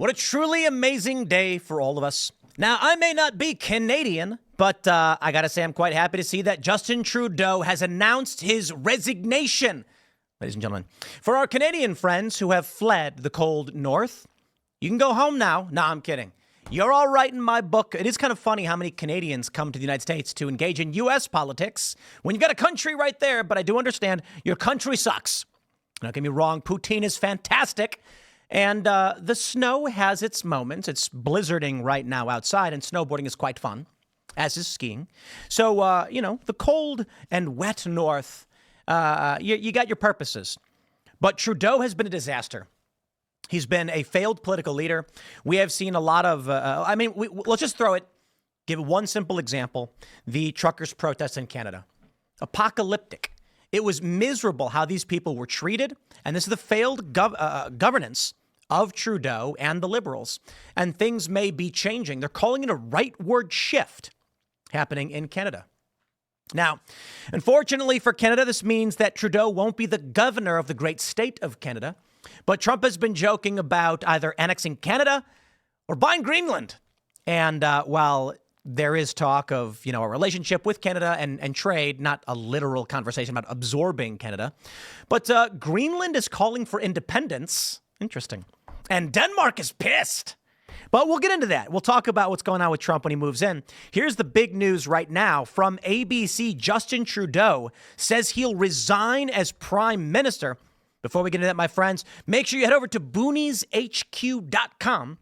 What a truly amazing day for all of us. Now, I may not be Canadian, but I got to say I'm quite happy to see that Justin Trudeau has announced his resignation. Ladies and gentlemen, for our Canadian friends who have fled the cold north, you can go home now. No, I'm kidding. You're all right in my book. It is kind of funny how many Canadians come to the United States to engage in U.S. politics when you've got a country right there, but I do understand your country sucks. Don't get me wrong, poutine is fantastic. And the snow has its moments. It's blizzarding right now outside, and snowboarding is quite fun, as is skiing. So, the cold and wet north, you got your purposes. But Trudeau has been a disaster. He's been a failed political leader. We have seen a lot of, let's just throw it. Give one simple example. The truckers' protests in Canada. Apocalyptic. It was miserable how these people were treated. And this is the failed governance of Trudeau and the Liberals. And things may be changing. They're calling it a rightward shift happening in Canada. Now, unfortunately for Canada, this means that Trudeau won't be the governor of the great state of Canada. But Trump has been joking about either annexing Canada or buying Greenland. And while there is talk of, a relationship with Canada and trade, not a literal conversation about absorbing Canada. But Greenland is calling for independence. Interesting. And Denmark is pissed. But we'll get into that. We'll talk about what's going on with Trump when he moves in. Here's the big news right now from ABC. Justin Trudeau says he'll resign as prime minister. Before we get into that, my friends, make sure you head over to boonieshq.com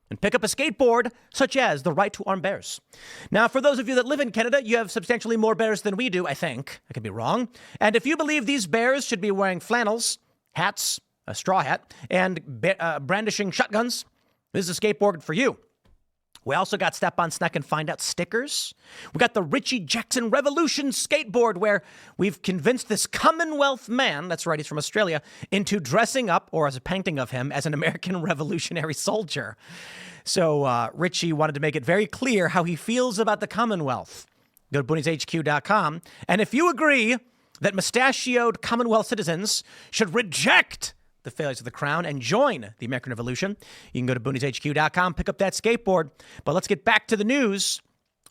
and pick up a skateboard, such as the right to arm bears. Now, for those of you that live in Canada, you have substantially more bears than we do, I think. I could be wrong. And if you believe these bears should be wearing flannels, hats, a straw hat, and brandishing shotguns, this is a skateboard for you. We also got Step on Snack and Find Out stickers. We got the Richie Jackson Revolution skateboard, where we've convinced this Commonwealth man, that's right, he's from Australia, into dressing up, or as a painting of him, as an American Revolutionary soldier. So Richie wanted to make it very clear how he feels about the Commonwealth. Go to boonieshq.com. And if you agree that mustachioed Commonwealth citizens should reject the failures of the crown and join the American Revolution, you can go to boonieshq.com, pick up that skateboard. But let's get back to the news.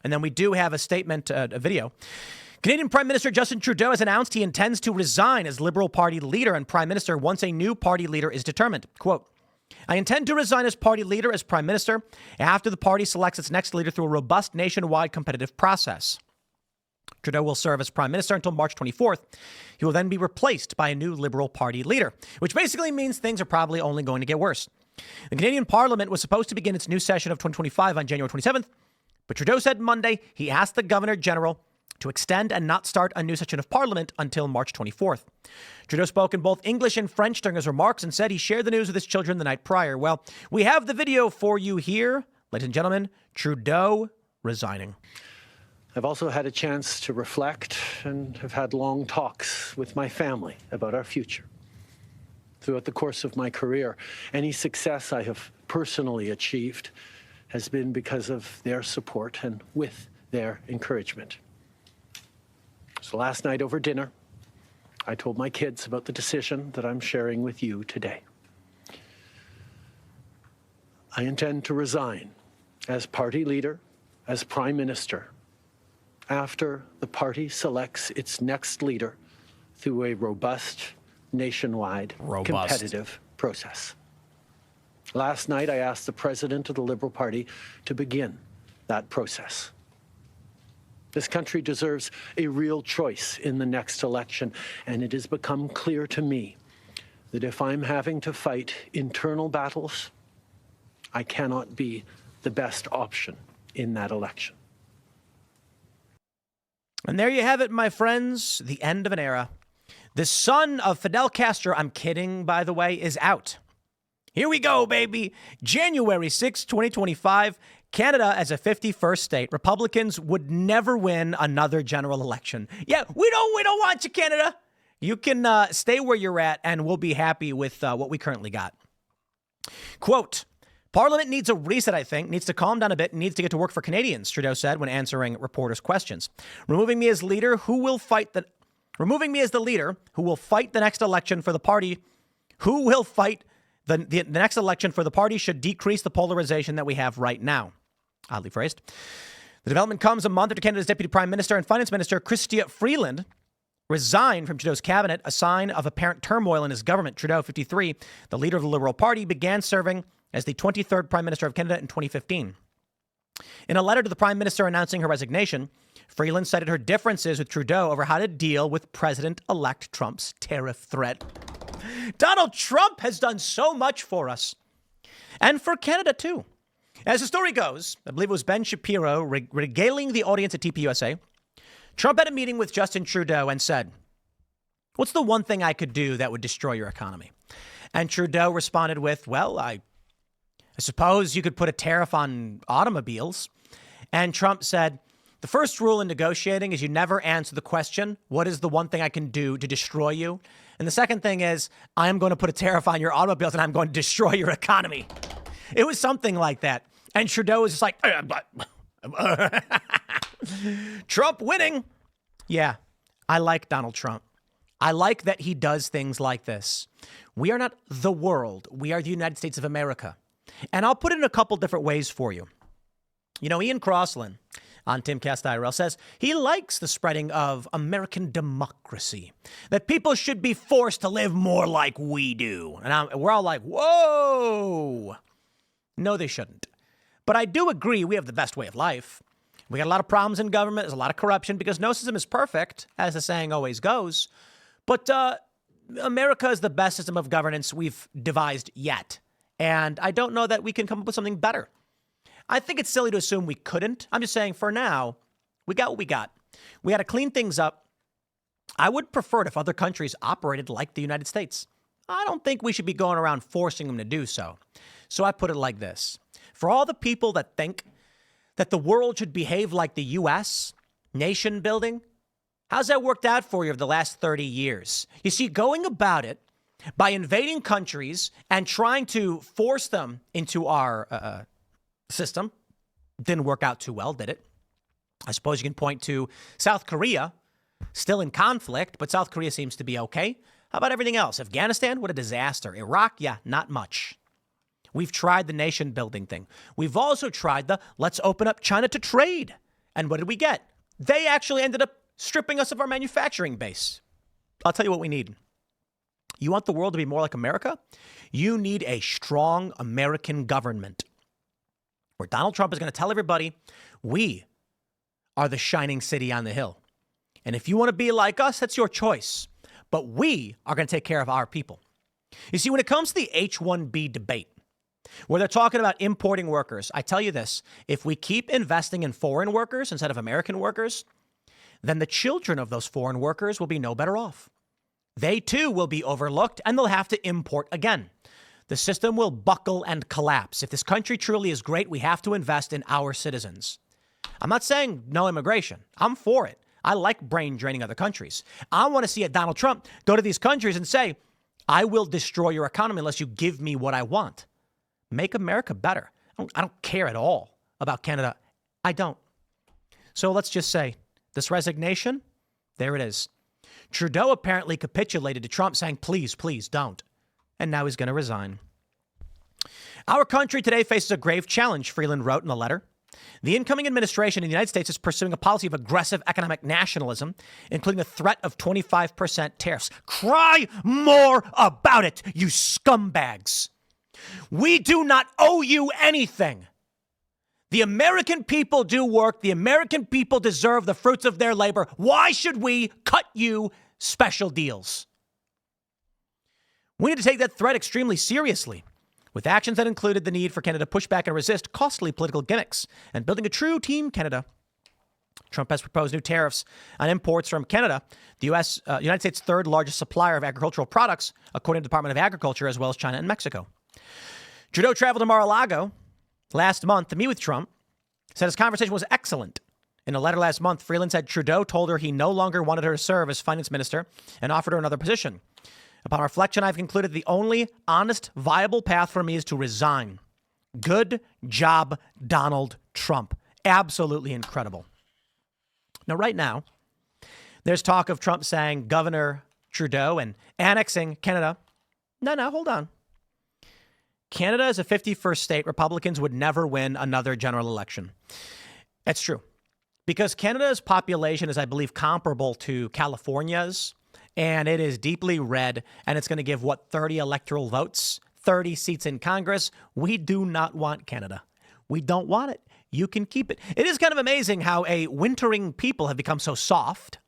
And then we do have a statement, a video. Canadian Prime Minister Justin Trudeau has announced he intends to resign as Liberal Party leader and Prime Minister once a new party leader is determined. Quote, I intend to resign as party leader as Prime Minister after the party selects its next leader through a robust nationwide competitive process. Trudeau will serve as Prime Minister until March 24th. He will then be replaced by a new Liberal Party leader, which basically means things are probably only going to get worse. The Canadian Parliament was supposed to begin its new session of 2025 on January 27th, but Trudeau said Monday he asked the Governor-General to extend and not start a new session of Parliament until March 24th. Trudeau spoke in both English and French during his remarks and said he shared the news with his children the night prior. Well, we have the video for you here. Ladies and gentlemen, Trudeau resigning. I've also had a chance to reflect and have had long talks with my family about our future. Throughout the course of my career, any success I have personally achieved has been because of their support and with their encouragement. So last night over dinner, I told my kids about the decision that I'm sharing with you today. I intend to resign as party leader, as Prime Minister, after the party selects its next leader through a robust, nationwide, competitive process. Last night, I asked the President of the Liberal Party to begin that process. This country deserves a real choice in the next election, and it has become clear to me that if I'm having to fight internal battles, I cannot be the best option in that election. And there you have it, my friends, the end of an era. The son of Fidel Castro, I'm kidding, by the way, is out. Here we go, baby. January 6, 2025, Canada as a 51st state. Republicans would never win another general election. Yeah, we don't want you, Canada. You can stay where you're at, and we'll be happy with what we currently got. Quote, Parliament needs a reset, I think, needs to calm down a bit, and needs to get to work for Canadians, Trudeau said when answering reporters' questions. Removing me as the leader who will fight the next election for the party, who will fight The next election for the party should decrease the polarization that we have right now. Oddly phrased. The development comes a month after Canada's Deputy Prime Minister and Finance Minister, Chrystia Freeland, resigned from Trudeau's cabinet, a sign of apparent turmoil in his government. Trudeau, 53, the leader of the Liberal Party, began serving as the 23rd Prime Minister of Canada in 2015. In a letter to the Prime Minister announcing her resignation, Freeland cited her differences with Trudeau over how to deal with President-elect Trump's tariff threat. Donald Trump has done so much for us, and for Canada, too. As the story goes, I believe it was Ben Shapiro regaling the audience at TPUSA. Trump had a meeting with Justin Trudeau and said, "What's the one thing I could do that would destroy your economy?" And Trudeau responded with, "Well, I suppose you could put a tariff on automobiles." And Trump said, "The first rule in negotiating is you never answer the question, what is the one thing I can do to destroy you? And the second thing is, I am going to put a tariff on your automobiles and I'm going to destroy your economy." It was something like that. And Trudeau was just like, Trump winning. Yeah, I like Donald Trump. I like that he does things like this. We are not the world. We are the United States of America. And I'll put it in a couple different ways for you. You know, Ian Crossland on Timcast IRL says he likes the spreading of American democracy, that people should be forced to live more like we do. And we're all like, whoa. No, they shouldn't. But I do agree we have the best way of life. We got a lot of problems in government. There's a lot of corruption because no system is perfect, as the saying always goes. But America is the best system of governance we've devised yet. And I don't know that we can come up with something better. I think it's silly to assume we couldn't. I'm just saying for now, we got what we got. We got to clean things up. I would prefer it if other countries operated like the United States. I don't think we should be going around forcing them to do so. So I put it like this. For all the people that think that the world should behave like the U.S., nation building, how's that worked out for you over the last 30 years? You see, going about it by invading countries and trying to force them into our system didn't work out too well, did it? I suppose you can point to South Korea, still in conflict, but South Korea seems to be okay. How about everything else? Afghanistan, what a disaster. Iraq, yeah, not much. We've tried the nation building thing. We've also tried the let's open up China to trade. And what did we get? They actually ended up stripping us of our manufacturing base. I'll tell you what we need. You want the world to be more like America? You need a strong American government where Donald Trump is going to tell everybody we are the shining city on the hill. And if you want to be like us, that's your choice. But we are going to take care of our people. You see, when it comes to the H-1B debate, where they're talking about importing workers, I tell you this, if we keep investing in foreign workers instead of American workers, then the children of those foreign workers will be no better off. They too will be overlooked and they'll have to import again. The system will buckle and collapse. If this country truly is great, we have to invest in our citizens. I'm not saying no immigration. I'm for it. I like brain draining other countries. I want to see a Donald Trump go to these countries and say, I will destroy your economy unless you give me what I want. Make America better. I don't care at all about Canada. I don't. So let's just say this resignation, there it is. Trudeau apparently capitulated to Trump saying, please, please don't. And now he's going to resign. Our country today faces a grave challenge, Freeland wrote in a letter. The incoming administration in the United States is pursuing a policy of aggressive economic nationalism, including a threat of 25% tariffs. Cry more about it, you scumbags. We do not owe you anything. The American people do work. The American people deserve the fruits of their labor. Why should we cut you special deals? We need to take that threat extremely seriously, with actions that included the need for Canada to push back and resist costly political gimmicks and building a true Team Canada. Trump has proposed new tariffs on imports from Canada, the United States' third largest supplier of agricultural products, according to the Department of Agriculture, as well as China and Mexico. Trudeau traveled to Mar-a-Lago last month to meet with Trump, said his conversation was excellent. In a letter last month, Freeland said Trudeau told her he no longer wanted her to serve as finance minister and offered her another position. Upon reflection, I've concluded the only honest, viable path for me is to resign. Good job, Donald Trump. Absolutely incredible. Now, right now, there's talk of Trump saying Governor Trudeau and annexing Canada. No, hold on. Canada is a 51st state. Republicans would never win another general election. That's true. Because Canada's population is, I believe, comparable to California's, and it is deeply red, and it's going to give, 30 electoral votes, 30 seats in Congress. We do not want Canada. We don't want it. You can keep it. It is kind of amazing how a wintering people have become so soft.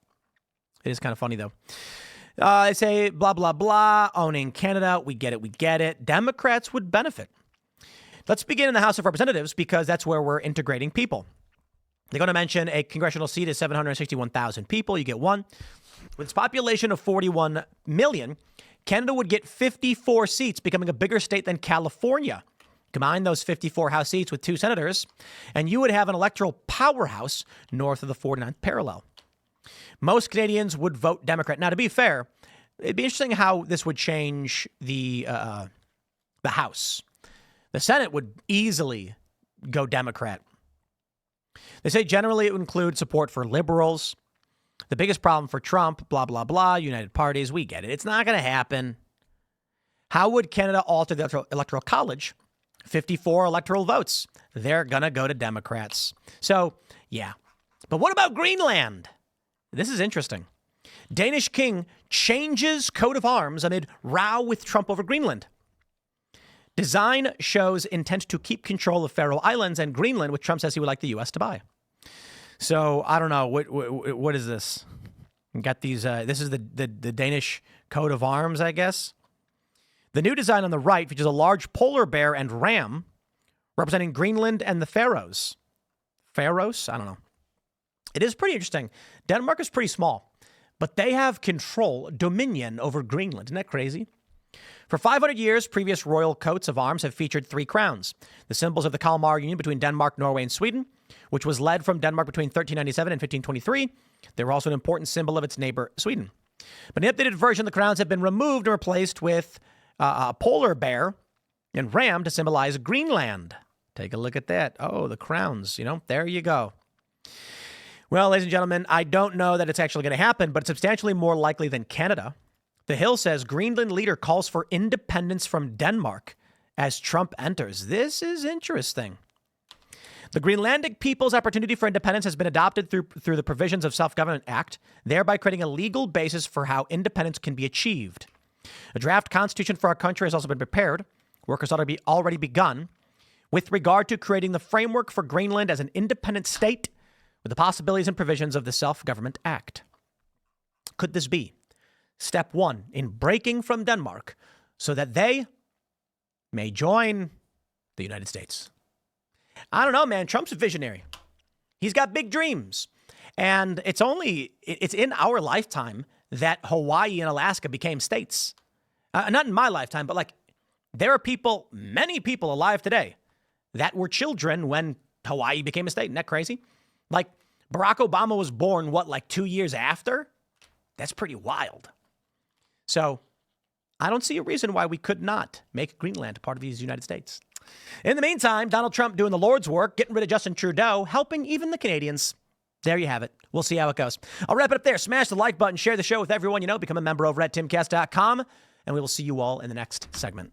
It is kind of funny, though. They say, blah, blah, blah, owning Canada. We get it. Democrats would benefit. Let's begin in the House of Representatives, because that's where we're integrating people. They're going to mention a congressional seat is 761,000 people. You get one. With its population of 41 million, Canada would get 54 seats, becoming a bigger state than California. Combine those 54 House seats with 2 senators, and you would have an electoral powerhouse north of the 49th parallel. Most Canadians would vote Democrat. Now, to be fair, it'd be interesting how this would change the House. The Senate would easily go Democrat. They say generally it would include support for liberals. The biggest problem for Trump, blah, blah, blah, united parties. We get it. It's not going to happen. How would Canada alter the Electoral College? 54 electoral votes. They're going to go to Democrats. So, yeah. But what about Greenland? This is interesting. Danish king changes coat of arms amid row with Trump over Greenland. Design shows intent to keep control of Faroe Islands and Greenland, which Trump says he would like the U.S. to buy. So I don't know. What is this? We got these. This is the Danish coat of arms, I guess. The new design on the right features a large polar bear and ram representing Greenland and the Faroes. Faroes? I don't know. It is pretty interesting. Denmark is pretty small, but they have dominion over Greenland. Isn't that crazy? For 500 years, previous royal coats of arms have featured 3 crowns, the symbols of the Kalmar Union between Denmark, Norway, and Sweden, which was led from Denmark between 1397 and 1523. They were also an important symbol of its neighbor, Sweden. But in the updated version, the crowns have been removed and replaced with a polar bear and ram to symbolize Greenland. Take a look at that. Oh, the crowns, there you go. Well, ladies and gentlemen, I don't know that it's actually going to happen, but it's substantially more likely than Canada. The Hill says Greenland leader calls for independence from Denmark as Trump enters. This is interesting. The Greenlandic people's opportunity for independence has been adopted through the provisions of Self-Government Act, thereby creating a legal basis for how independence can be achieved. A draft constitution for our country has also been prepared. Work has already begun with regard to creating the framework for Greenland as an independent state with the possibilities and provisions of the Self-Government Act. Could this be step 1 in breaking from Denmark so that they may join the United States? I don't know, man. Trump's a visionary. He's got big dreams. And it's in our lifetime that Hawaii and Alaska became states. Not in my lifetime, but there are many people alive today that were children when Hawaii became a state. Isn't that crazy? Barack Obama was born, 2 years after? That's pretty wild. So I don't see a reason why we could not make Greenland part of the United States. In the meantime, Donald Trump doing the Lord's work, getting rid of Justin Trudeau, helping even the Canadians. There you have it. We'll see how it goes. I'll wrap it up there. Smash the like button, share the show with everyone you know, become a member over at Timcast.com, and we will see you all in the next segment.